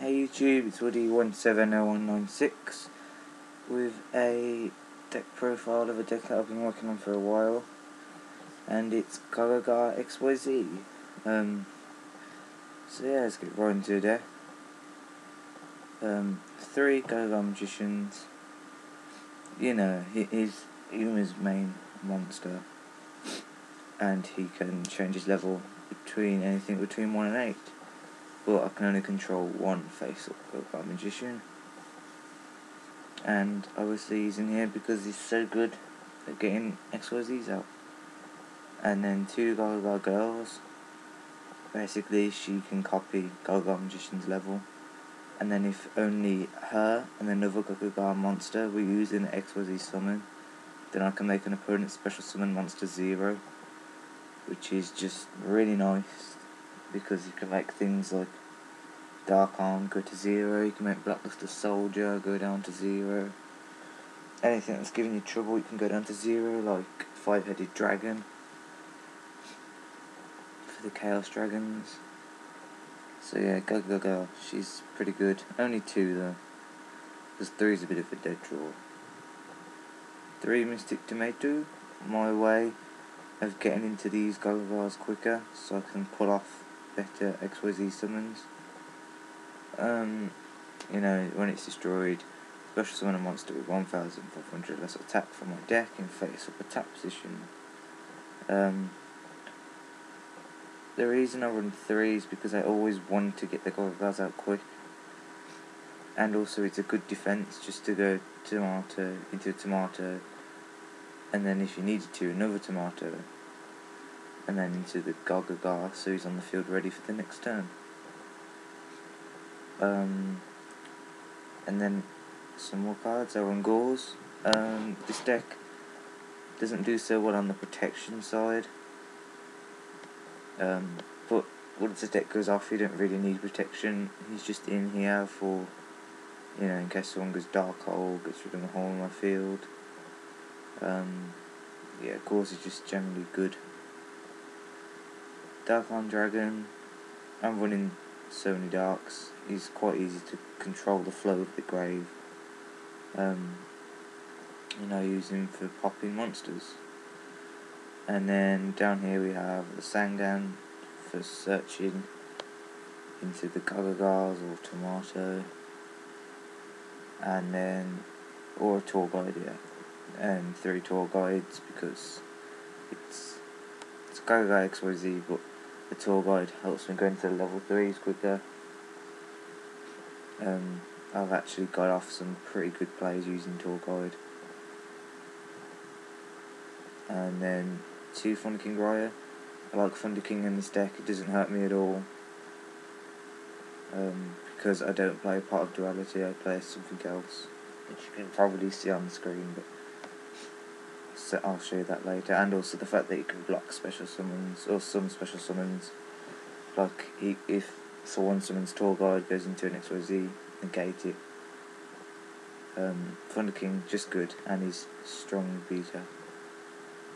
Hey YouTube, it's Woody170196 with a deck profile of a deck that I've been working on for a while, and it's Gagaga XYZ. So yeah, let's get right into the deck. 3 Gagaga Magicians. You know, he's Uma's main monster, and he can change his level between anything between 1 and 8. But I can only control one face-up Gagaga Magician. And obviously he's in here because he's so good at getting XYZs out. And then 2 Gagaga Girls. Basically she can copy Gagaga Magician's level. And then if only her and another Gagaga monster were used in an XYZ summon, then I can make an opponent's special summon monster 0. Which is just really nice, because you can make things like Dark Arm go to 0, you can make Blackluster Soldier go down to 0. Anything that's giving you trouble you can go down to 0, like 5-headed dragon for the Chaos Dragons. So yeah, Gagaga, she's pretty good. Only 2 though, because 3 is a bit of a dead draw. 3 Mystic Tomato, my way of getting into these Gagagas quicker, so I can pull off better XYZ summons. You know, when it's destroyed, special summon a monster with 1,500 less attack from my deck in face-up attack position. The reason I run 3 is because I always want to get the Gagagas out quick, and also it's a good defense just to go tomato into a tomato, and then if you needed to, another tomato, and then into the Gagaga, so he's on the field ready for the next turn. And then some more cards. I run Gauze. This deck doesn't do so well on the protection side, but once the deck goes off you don't really need protection. He's just in here for, you know, in case someone goes Dark Hole, gets rid of a hole in my field. Yeah, Gauze is just generally good. Dark Arm Dragon, I'm running so many darks. He's quite easy to control the flow of the grave. You know, use him for popping monsters. And then down here we have the Sangan for searching into the Gagagas or tomato. And then, or a tour guide, yeah. And 3 tour guides, because it's Gagaga XYZ, but the tour guide helps me go into the level 3s quicker. I've actually got off some pretty good plays using tour guide. And then 2 Thunder King Raya. I like Thunder King in this deck, it doesn't hurt me at all. Because I don't play Part of Duality, I play something else, which you can probably see on the screen, but so I'll show you that later. And also the fact that you can block special summons, or some special summons, like if someone summons Tour Guide, goes into an XYZ, negate it. Thunder King, just good, and he's strong beater.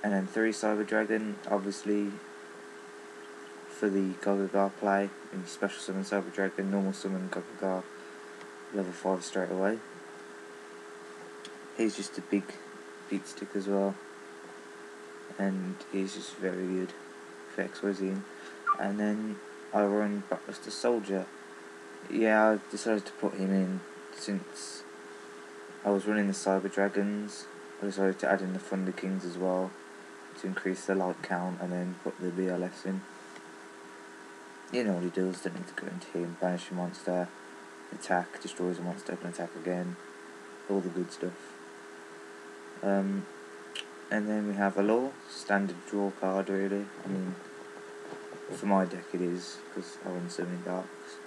And then 3 Cyber Dragon, obviously for the Gagaga play, and special summon Cyber Dragon, normal summon Gagaga, level 5 straight away. He's just a big beat stick as well, and he's just very good for XYZ. And then I run Blackluster Soldier. Yeah, I decided to put him in since I was running the Cyber Dragons. I decided to add in the Thunder Kings as well to increase the light count, and then put the BLS in. You know what he does, don't need to go into him. Banish a monster, attack, destroys a monster, can attack again, all the good stuff. And then we have alot, standard draw card really. I mean, for my deck it is, because I run so many darks.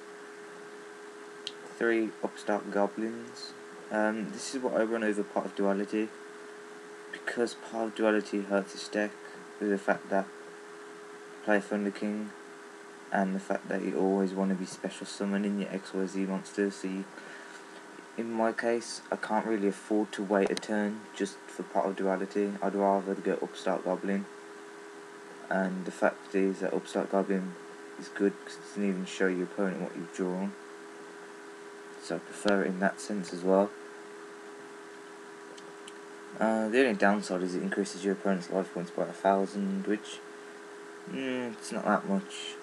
3 Upstart Goblins. This is what I run over Part of Duality, because Part of Duality hurts this deck with the fact that I play Thunder King, and the fact that you always want to be special summoning your XYZ monsters. So in my case, I can't really afford to wait a turn just for Part of Duality. I'd rather go Upstart Goblin. And the fact is that Upstart Goblin is good because it doesn't even show your opponent what you've drawn. so I prefer it in that sense as well. The only downside is it increases your opponent's life points by 1,000, which it's not that much.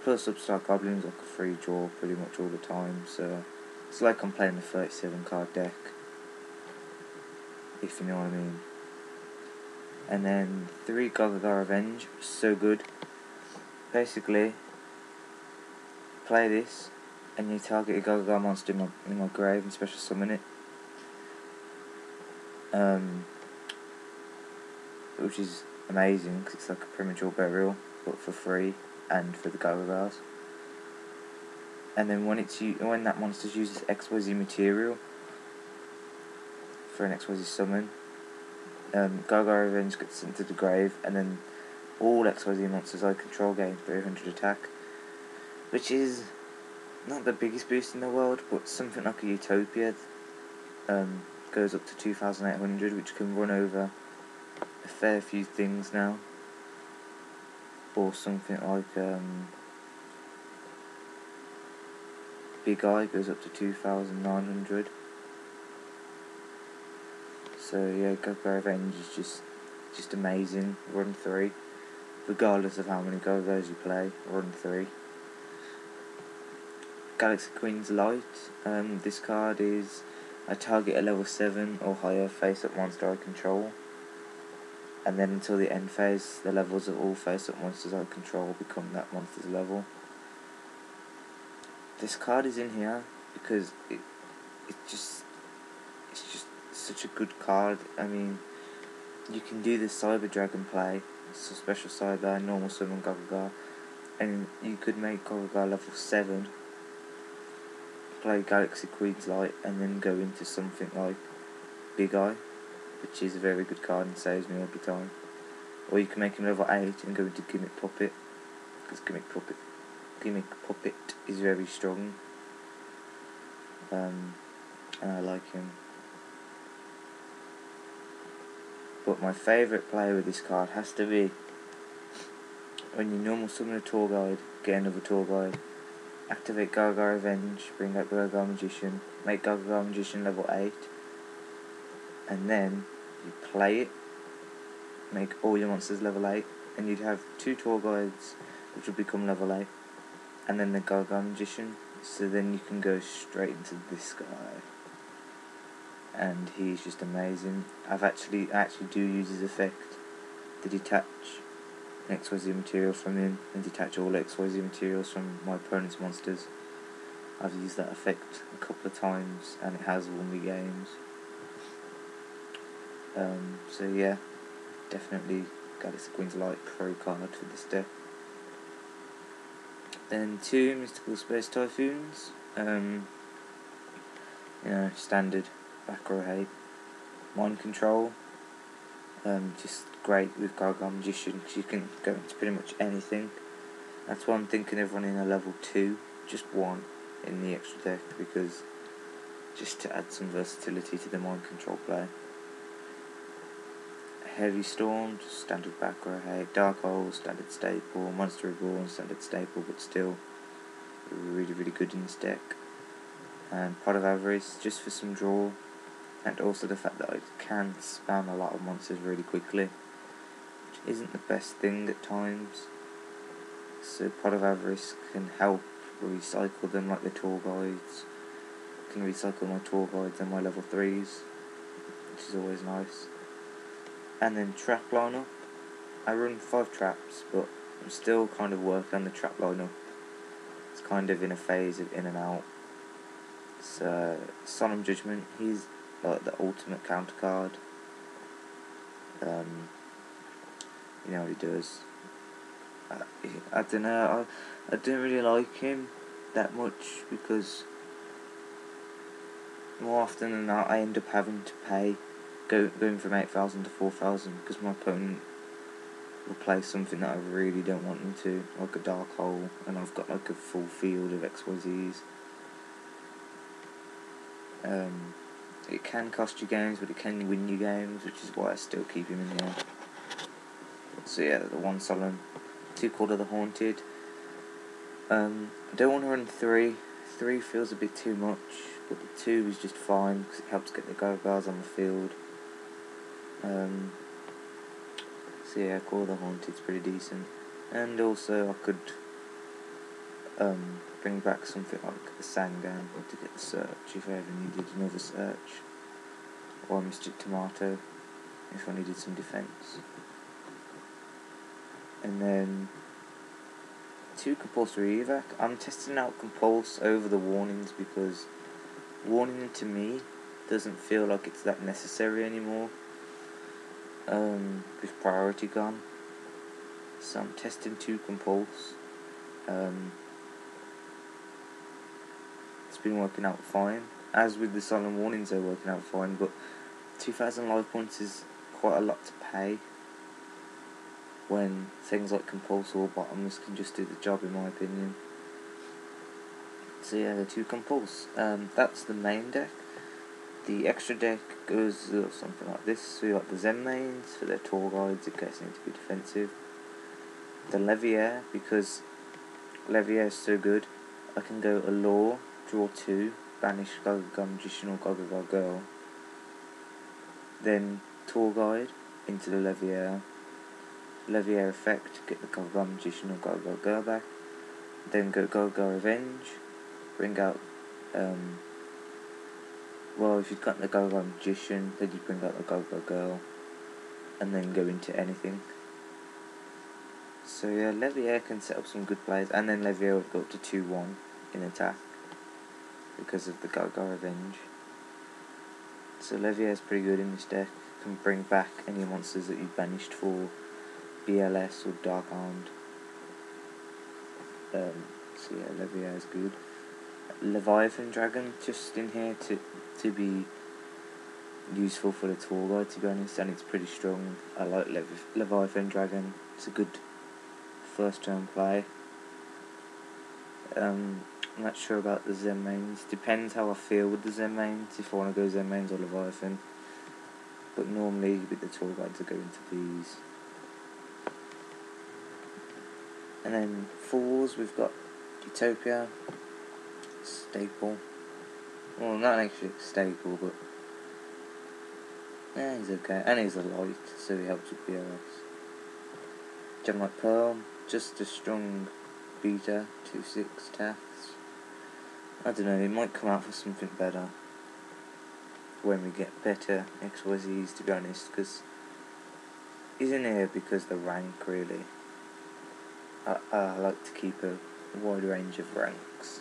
Plus Upstart Goblin's like a free draw pretty much all the time, so it's like I'm playing a 37 card deck, if you know what I mean. And then 3 Gagaga Revenge, so good. Basically, play this, and you target a Gagaga monster in my grave and special summon it. Which is amazing because it's like a premature burial, but for free and for the Gagagas. And then when that monster uses XYZ material for an XYZ summon, Gagaga Revenge gets sent to the grave, and then all XYZ monsters I control gain 300 attack, which is not the biggest boost in the world, but something like a Utopia goes up to 2,800, which can run over a fair few things now, or something like Big Eye goes up to 2,900. So yeah, Gagaga Revenge is just amazing. Run 3, regardless of how many Gagagas you play. Run 3. Galaxy Queen's Light. This card is I target a level 7 or higher face-up monster I control, and then until the end phase, the levels of all face-up monsters I control become that monster's level. This card is in here because it's just such a good card. I mean, you can do the Cyber Dragon play, so special Cyber, normal summon Gagaga, and you could make Gagaga level 7, play Galaxy Queen's Light, and then go into something like Big Eye, which is a very good card and saves me every time. Or you can make him level 8 and go into Gimmick Puppet, because Gimmick Puppet is very strong, and I like him. But my favourite play with this card has to be when you normal summon a Tour Guide, get another Tour Guide, activate Gagaga Revenge, bring out Gagaga Magician, make Gagaga Magician level 8, and then you play it, make all your monsters level 8, and you'd have 2 Tour Guides which will become level 8, and then the Gagaga Magician, so then you can go straight into this guy. And he's just amazing. I actually do use his effect to detach XYZ material from him and detach all XYZ materials from my opponent's monsters. I've used that effect a couple of times and it has won me games. So yeah, definitely Galaxy Queen's Light pro card for this deck. Then 2 Mystical Space Typhoons. Standard back row hate. Mind Control. Just great with Gagaga Magician because you can go into pretty much anything. That's why I'm thinking of running a level 2, just 1 in the extra deck, because just to add some versatility to the Mind Control play. Heavy Storm, standard back row hate. Dark Hole, standard staple. Monster Reborn, standard staple, but still really good in this deck. And Pot of Avarice, just for some draw, and also the fact that I can spam a lot of monsters really quickly, which isn't the best thing at times. So Pot of Avarice can help recycle them like the Tour Guides. I can recycle my Tour Guides and my level 3s, which is always nice. And then Trap lineup. I run 5 traps, but I'm still kind of working on the trap lineup. It's kind of in a phase of in and out. So Solemn Judgment, he's like the ultimate counter card. You know what he does. I don't know. I don't really like him that much because more often than not I end up having to pay, going from 8,000 to 4,000 because my opponent will play something that I really don't want them to, like a Dark Hole, and I've got like a full field of XYZs. It can cost you games, but it can win you games, which is why I still keep him in here. So yeah, the 1 Solemn, 2 Call of the Haunted. I don't want to run 3. 3 feels a bit too much, but the 2 is just fine because it helps get the Gagagas on the field. So yeah, Call the Haunted's pretty decent. And also I could bring back something like the Sangan to get the search if I ever needed another search, or Mystic Tomato if I needed some defense. And then 2 compulsory evac. I'm testing out compulse over the warnings because warning to me doesn't feel like it's that necessary anymore with priority gone. So I'm testing 2 compulse. It's been working out fine. As with the silent warnings, they're working out fine, but 2,000 life points is quite a lot to pay when things like compulse or bottoms can just do the job, in my opinion. So yeah, the 2 compulse. That's the main deck. The extra deck goes something like this. So you got the Zen mains for their tour guides in case they need to be defensive. The Leviair, because Leviair is so good, I can go Allure, draw 2, banish Gagaga Magician or Gagaga Girl, then tour guide into the Leviair effect, get the Gagaga Magician or Gagaga Girl back, then go Gagaga Revenge, bring out well, if you've got the Gagaga Magician, then you bring out the Gagaga Girl, and then go into anything. So yeah, Leviair can set up some good plays, and then Leviair would go up to 2-1 in attack because of the Gagaga Revenge. So Leviair is pretty good in this deck. Can bring back any monsters that you've banished for BLS or Dark Armed. So yeah, Leviair is good. Leviathan Dragon just in here to be useful for the tour guide, to be honest, and it's pretty strong. I like Leviathan Dragon. It's a good first turn play. I'm not sure about the Zen mains. Depends how I feel with the Zen mains, if I want to go Zen mains or Leviathan. But normally with the tour guides I go into these. And then 4s, we've got Utopia, staple. Well, not actually staple, but yeah, he's okay. And he's a light, so he helps with BLS. Gemlight Pearl, just a strong beta, 2/6 tax. I don't know, it might come out for something better when we get better XYZs, to be honest, because he's in here because the rank, really. I like to keep a wide range of ranks.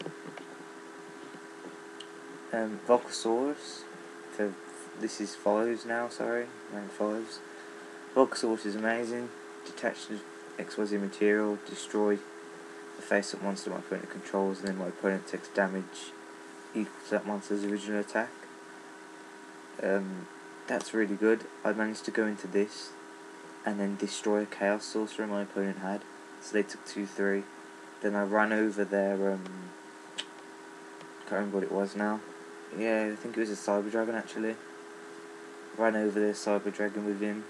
Volcasaurus, this is 5s now, sorry, rank 5s. Volcasaurus is amazing. Detach the XYZ material, destroy the face-up monster my opponent controls, and then my opponent takes damage equal to that monster's original attack. That's really good. I managed to go into this and then destroy a Chaos Sorcerer my opponent had, so they took 2/3. Then I ran over their can't remember what it was now. Yeah, I think it was a Cyber Dragon actually. Ran over their Cyber Dragon with him,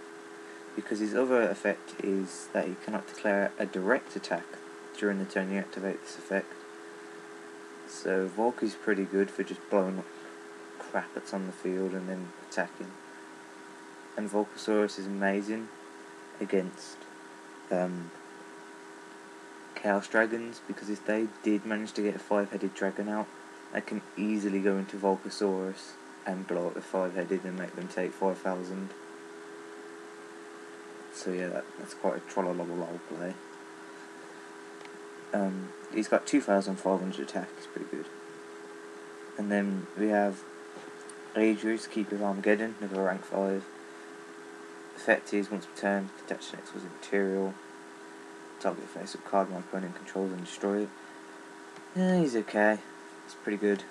because his other effect is that he cannot declare a direct attack during the turn you activate this effect. So Volk is pretty good for just blowing up crap that's on the field and then attacking. And Volcasaurus is amazing against Chaos Dragons, because if they did manage to get a 5-headed dragon out, I can easily go into Volcasaurus and blow up the 5-headed and make them take 5,000. So yeah, that's quite a trollolol play. He's got 2,500 attack, he's pretty good. And then we have Adrius, Keeper of Armageddon, another rank 5. Effect is, once per turn, detach the next material, target a face-up card my opponent controls and destroy it. Yeah, he's okay, he's pretty good.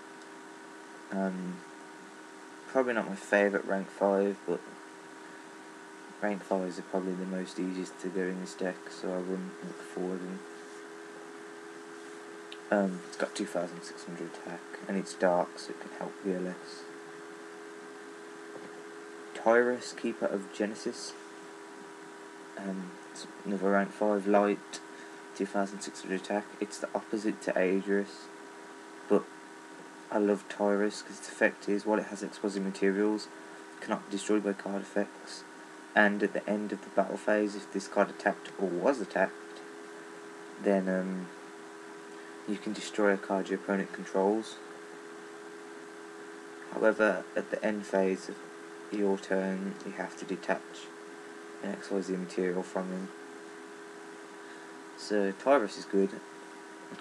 Probably not my favourite rank 5, but rank 5s are probably the most easiest to go in this deck, so I wouldn't look forward. It's got 2,600 attack, and it's dark, so it can help VLS. Tyrus, Keeper of Genesis. It's another rank 5 light, 2,600 attack. It's the opposite to Adrius, but I love Tyrus because its effect is, while it has explosive materials, it cannot be destroyed by card effects. And at the end of the battle phase, if this card attacked or was attacked, then you can destroy a card your opponent controls. However, at the end phase of your turn, you have to detach an XYZ material from him. So Tyrus is good.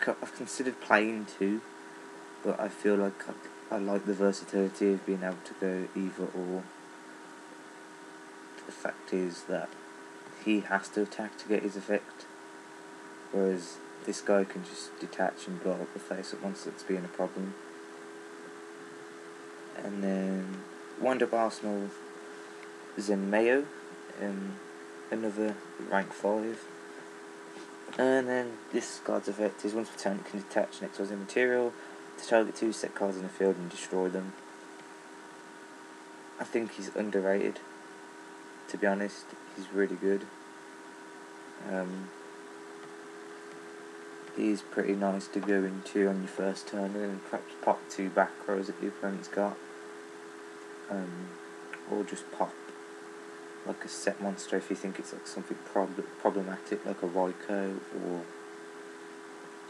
I've considered playing 2, but I feel like I like the versatility of being able to go either or. The fact is that he has to attack to get his effect, whereas this guy can just detach and blow up the face at once that's being a problem. And then Wind Up Arsenal Zenmayo, another rank 5. And then this card's effect is, once per turn it can detach an XYZ material to target 2 set cards in the field and destroy them. I think he's underrated, to be honest. He's really good. He's pretty nice to go into on your first turn, and then perhaps pop 2 back rows that the opponent's got, or just pop like a set monster if you think it's like something problematic, like a Raikou or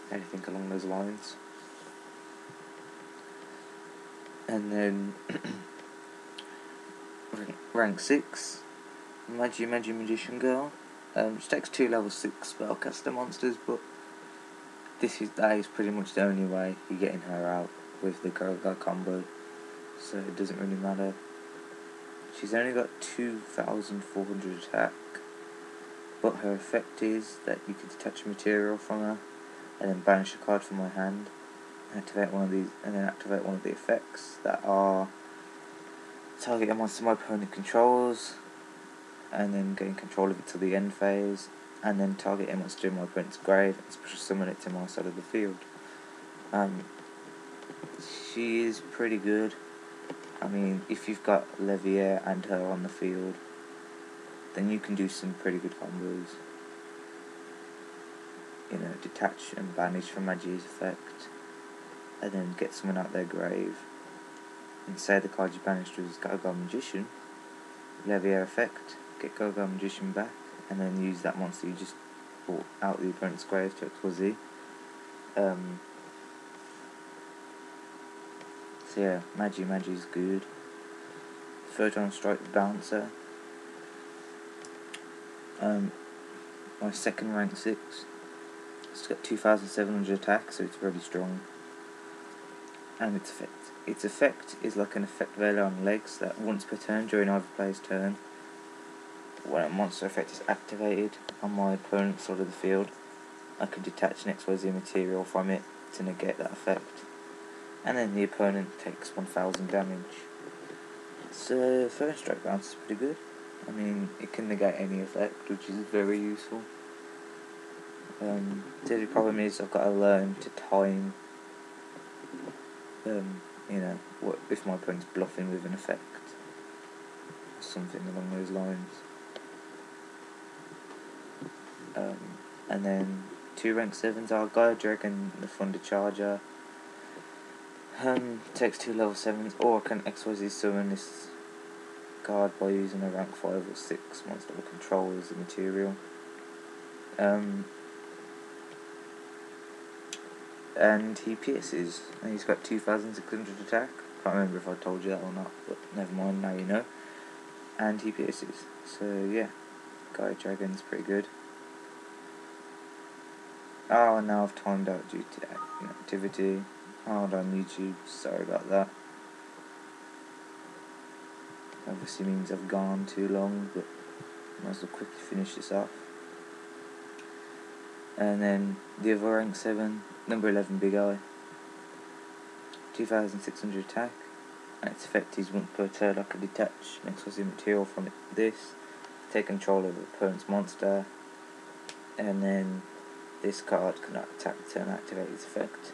anything along those lines. And then rank 6, Magician Girl. She takes 2 level 6 spellcaster monsters, but that is pretty much the only way you're getting her out with the Gagaga combo, so it doesn't really matter. She's only got 2,400 attack, but her effect is that you can detach a material from her and then banish a card from my hand and activate one of these, and then activate one of the effects that are target a monster my opponent controls, and then gain control of it till the end phase, and then target a monster in my opponent's grave and special summon it to my side of the field. She is pretty good. I mean, if you've got Levier and her on the field, then you can do some pretty good combos. You know, detach and banish from Magi's effect, and then get someone out their grave. And say the card you banished was Gagaga Magician, Levier effect, get Gagaga Magician back, and then use that monster you just brought out the opponent's grave to XYZ. So yeah, Magi's good. Photon Strike Bouncer. My second rank 6. It's got 2,700 attack, so it's really strong. And its effect is like an effect veiler on legs that once per turn during either player's turn, when a monster effect is activated on my opponent's side of the field, I can detach an XYZ material from it to negate that effect. And then the opponent takes 1,000 damage. So Photon Strike Bounce is pretty good. I mean, it can negate any effect, which is very useful. The only problem is I've got to learn to time, you know, what if my opponent's bluffing with an effect, or something along those lines. And then 2 rank 7s are Gaia Dragon, the Thunder Charger. Takes 2 level 7s, or I can XYZ summon this card by using a rank 5 or 6 monster or control as a material. And he pierces, and he's got 2,600 attack. Can't remember if I told you that or not, but never mind, now you know. And he pierces, so yeah, Gaia Dragon's pretty good. Oh, and now I've timed out due to inactivity. Hard on YouTube, sorry about that. Obviously means I've gone too long, but might as well quickly finish this off. And then the other rank 7, number 11 Big Eye. 2,600 attack, and its effect is once per turn I can detach an XYZ material from this, take control of the opponent's monster, and then this card cannot attack the turn activate its effect.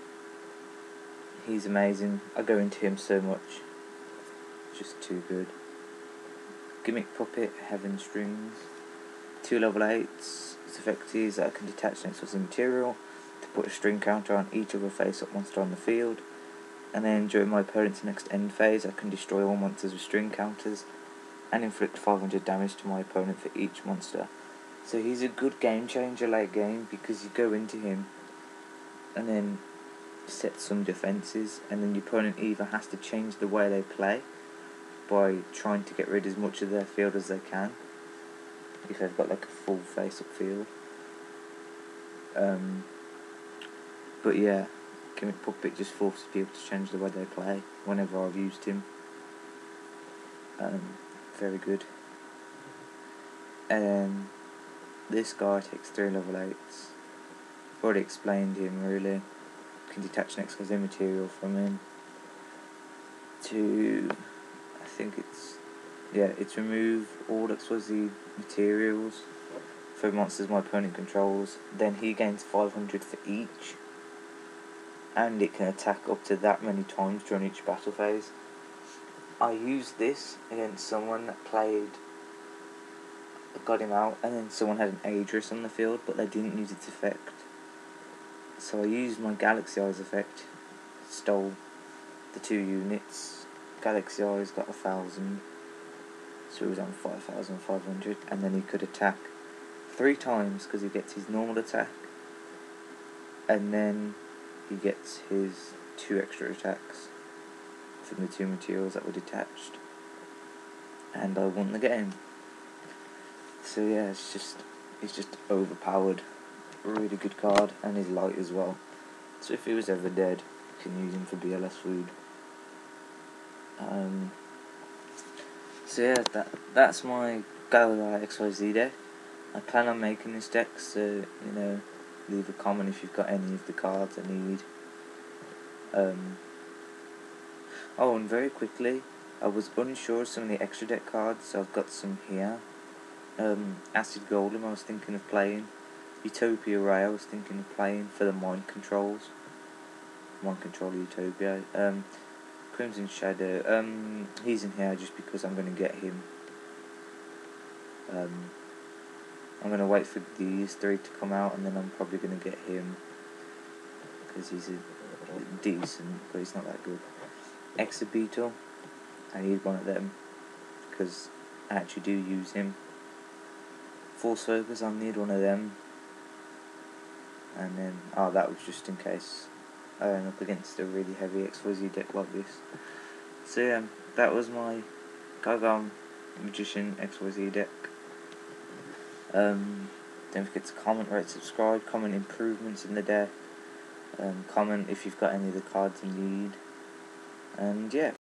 He's amazing. I go into him so much. Just too good. Gimmick Puppet, Heaven Strings. 2 level 8s. Its effect is that I can detach an XYZ material to put a string counter on each other face-up monster on the field. and then during my opponent's next end phase I can destroy all monsters with string counters and inflict 500 damage to my opponent for each monster. So he's a good game changer late game, because you go into him and then set some defences, and then your opponent either has to change the way they play by trying to get rid as much of their field as they can, if they've got like a full face-up field. But yeah, Gimmick Puppet just forces people to change the way they play whenever I've used him. Very good. And this guy takes 3 level 8s. I've already explained him really. Can detach an XYZ material from him to, I think it's remove all XYZ materials for monsters my opponent controls. Then he gains 500 for each, and it can attack up to that many times during each battle phase. I used this against someone that played, got him out, and then someone had an Adris on the field, but they didn't use its effect. So I used my Galaxy Eyes effect, stole the 2 units. Galaxy Eyes got 1,000, so he was on 5,500, and then he could attack 3 times because he gets his normal attack, and then he gets his 2 extra attacks from the 2 materials that were detached, and I won the game. So yeah, it's just overpowered. Really good card, and he's light as well. So if he was ever dead, you can use him for BLS food. So yeah, that's my Gagaga XYZ deck. I plan on making this deck, so leave a comment if you've got any of the cards I need. Oh, and very quickly, I was unsure of some of the extra deck cards, so I've got some here. Acid Golem I was thinking of playing. Utopia Ray I was thinking of playing for the Mind Control Utopia. Crimson Shadow, he's in here just because I'm going to get him. I'm going to wait for these 3 to come out, and then I'm probably going to get him, because he's decent, but he's not that good. Exabeetle, I need one of them, because I actually do use him. Force Focus, I'll need one of them. And then, that was just in case I am up against a really heavy XYZ deck like this. So yeah, that was my Gagaga Magician XYZ deck. Don't forget to comment, rate, subscribe, comment improvements in the deck, comment if you've got any of the cards you need, and yeah.